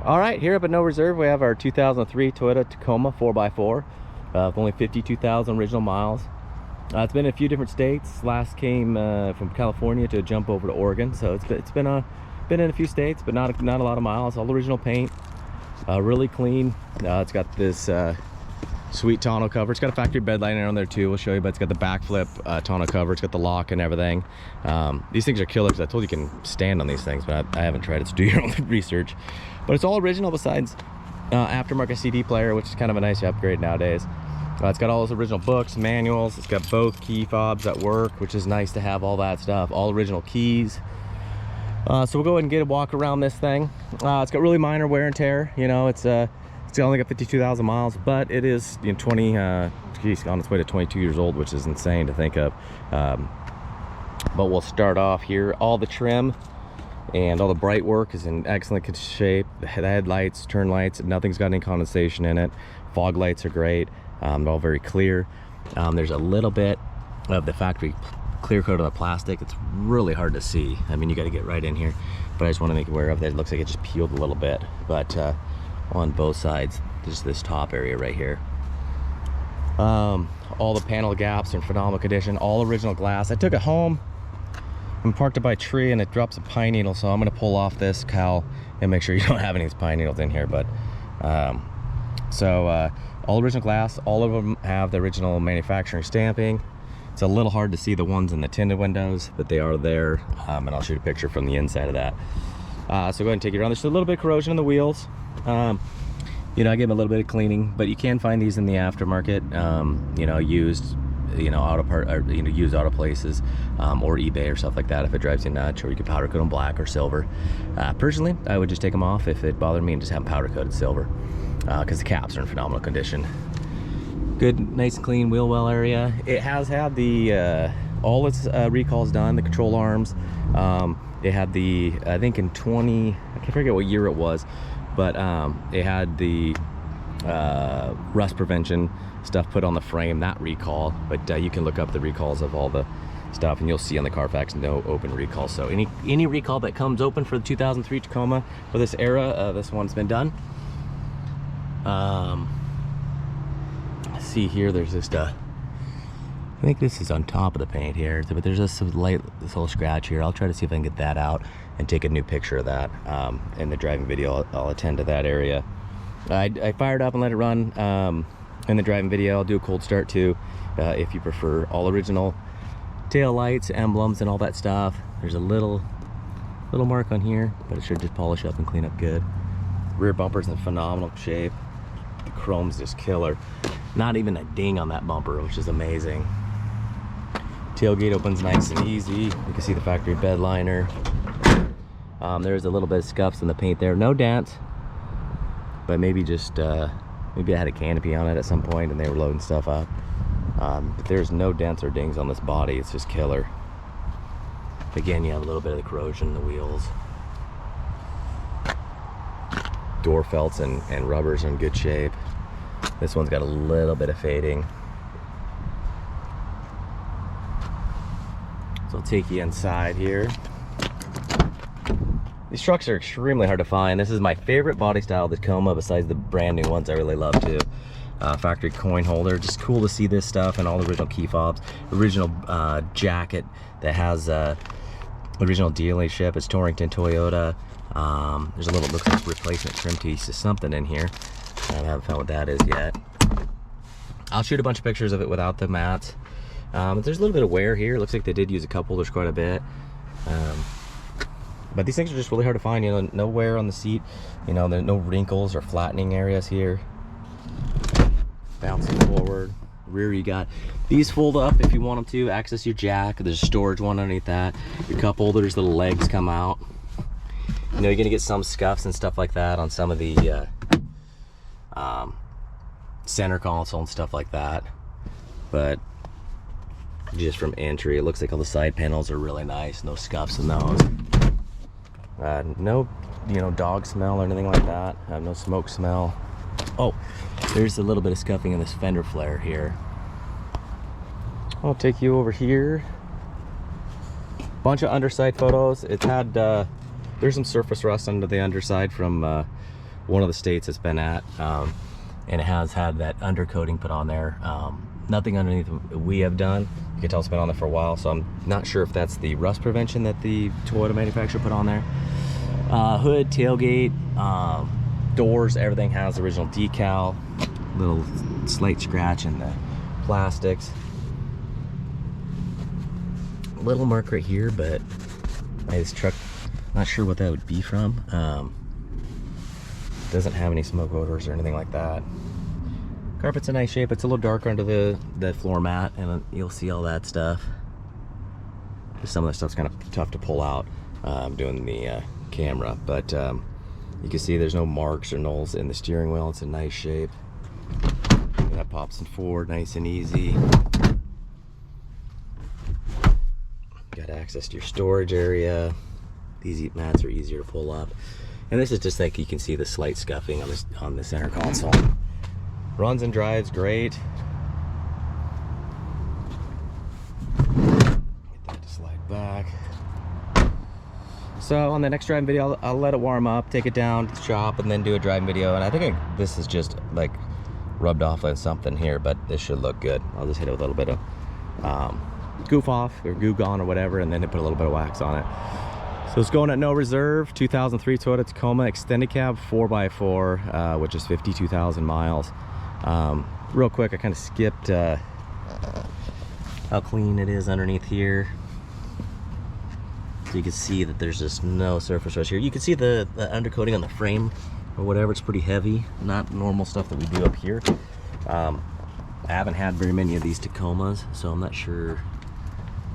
All right, here up at No Reserve, we have our 2003 Toyota Tacoma 4x4 with only 52,000 original miles. It's been in a few different states. Last came from California to jump over to Oregon, so it's been in a few states, but not a lot of miles. All original paint, really clean. It's got this sweet tonneau cover. It's got a factory bed liner on there too. We'll show you, but it's got the backflip tonneau cover. It's got the lock and everything. These things are killers. I told you can stand on these things, but I haven't tried it, so do your own research. But it's all original besides aftermarket CD player, which is kind of a nice upgrade nowadays. It's got all those original books, manuals. It's got both key fobs that work, which is nice to have all that stuff. All original keys. So we'll go ahead and get a walk around this thing. It's got really minor wear and tear. You know, it's only got 52,000 miles, but it is, you know, on its way to 22 years old, which is insane to think of. But we'll start off here. All the trim and all the bright work is in excellent shape. The headlights, turn lights, nothing's got any condensation in it. Fog lights are great. They're all very clear. There's a little bit of the factory clear coat on the plastic. It's really hard to see. I mean, you got to get right in here, but I just want to make you aware of that. It looks like it just peeled a little bit, but on both sides, there's this top area right here. All the panel gaps are in phenomenal condition. All original glass. I took it home and parked it by a tree, and it dropped some pine needles, so I'm going to pull off this cowl and make sure you don't have any pine needles in here. But all original glass. All of them have the original manufacturing stamping. It's a little hard to see the ones in the tinted windows, but they are there, and I'll shoot a picture from the inside of that. So go ahead and take it around. There's a little bit of corrosion in the wheels. You know, I give them a little bit of cleaning, but you can find these in the aftermarket, you know, used, you know, used auto places, or eBay or stuff like that if it drives you nuts, or you can powder coat them black or silver. Personally, I would just take them off if it bothered me and just have them powder coated silver, because the caps are in phenomenal condition. Good, nice and clean wheel well area. It has had the all its recalls done, the control arms. It had the, I think in I can't forget what year it was, but it had the rust prevention stuff put on the frame, that recall. But you can look up the recalls of all the stuff, and you'll see on the Carfax no open recall. So any recall that comes open for the 2003 Tacoma for this era, this one's been done. See here, there's just I think this is on top of the paint here, but there's just this little scratch here. I'll try to see if I can get that out and take a new picture of that. In the driving video, I'll attend to that area. I fired up and let it run. In the driving video, I'll do a cold start too, if you prefer. All original tail lights, emblems, and all that stuff. There's a little mark on here, but it should just polish up and clean up good. Rear bumper's in phenomenal shape. The chrome's just killer. Not even a ding on that bumper, which is amazing. Tailgate opens nice and easy. You can see the factory bed liner. There's a little bit of scuffs in the paint there. No dents, but maybe just maybe I had a canopy on it at some point and they were loading stuff up. But there's no dents or dings on this body. It's just killer. Again, you have a little bit of the corrosion in the wheels. Door felts and rubbers are in good shape. This one's got a little bit of fading. So I'll take you inside here. These trucks are extremely hard to find. This is my favorite body style Tacoma, besides the brand new ones I really love too. Factory coin holder, just cool to see this stuff, and all the original key fobs. Original jacket that has original dealership. It's Torrington Toyota. There's a little, looks like replacement trim piece of something in here. I haven't found what that is yet. I'll shoot a bunch of pictures of it without the mats. There's a little bit of wear here. It looks like they did use a couple. There's quite a bit. But these things are just really hard to find. You know, no wear on the seat. You know, there's no wrinkles or flattening areas here. Bouncing forward. Rear, you got these fold up if you want them to. Access your jack. There's a storage one underneath that. Your cup holders, little legs come out. You know, you're gonna get some scuffs and stuff like that on some of the center console and stuff like that, but just from entry, it looks like all the side panels are really nice. No scuffs in those. No, you know, dog smell or anything like that. No smoke smell. Oh, there's a little bit of scuffing in this fender flare here. I'll take you over here. Bunch of underside photos. It's had there's some surface rust under the underside from one of the states it's been at, and it has had that undercoating put on there. Nothing underneath we have done. You can tell it's been on there for a while, so I'm not sure if that's the rust prevention that the Toyota manufacturer put on there. Hood, tailgate, doors, everything has the original decal. Little slight scratch in the plastics. Little mark right here, but this truck, not sure what that would be from. Doesn't have any smoke odors or anything like that. Carpet's in nice shape. It's a little darker under the floor mat, and you'll see all that stuff. Some of that stuff's kind of tough to pull out doing the camera, but you can see there's no marks or knolls in the steering wheel. It's in nice shape. And that pops in forward nice and easy. Got access to your storage area. These mats are easier to pull up. And this is just like, you can see the slight scuffing on the center console. Runs and drives great. Get that to slide back. So on the next driving video, I'll let it warm up, take it down to the shop, and then do a driving video. And I think this is just like rubbed off on something here, but this should look good. I'll just hit it with a little bit of goof off or goo gone or whatever, and then put a little bit of wax on it. So it's going at no reserve. 2003 Toyota Tacoma extended cab 4x4, which is 52,000 miles. Real quick, I kind of skipped how clean it is underneath here. So you can see that there's just no surface rust here. You can see the undercoating on the frame or whatever. It's pretty heavy, not normal stuff that we do up here. I haven't had very many of these Tacomas, so I'm not sure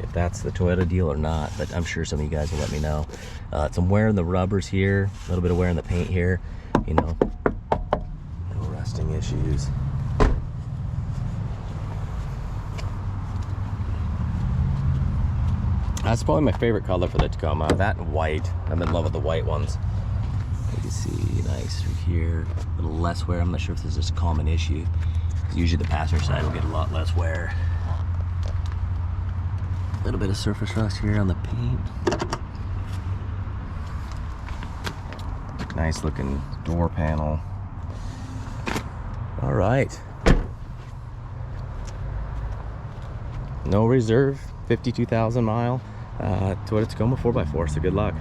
if that's the Toyota deal or not, but I'm sure some of you guys will let me know. Some wear in the rubbers here, a little bit of wear in the paint here, you know, no rusting issues. That's probably my favorite color for the Tacoma, that and white. I'm in love with the white ones. You can see nice through here, a little less wear. I'm not sure if this is a common issue. Usually the passenger side will get a lot less wear. A little bit of surface rust here on the paint. Nice looking door panel. All right. No reserve, 52,000 mile Toyota Tacoma 4x4, so good luck.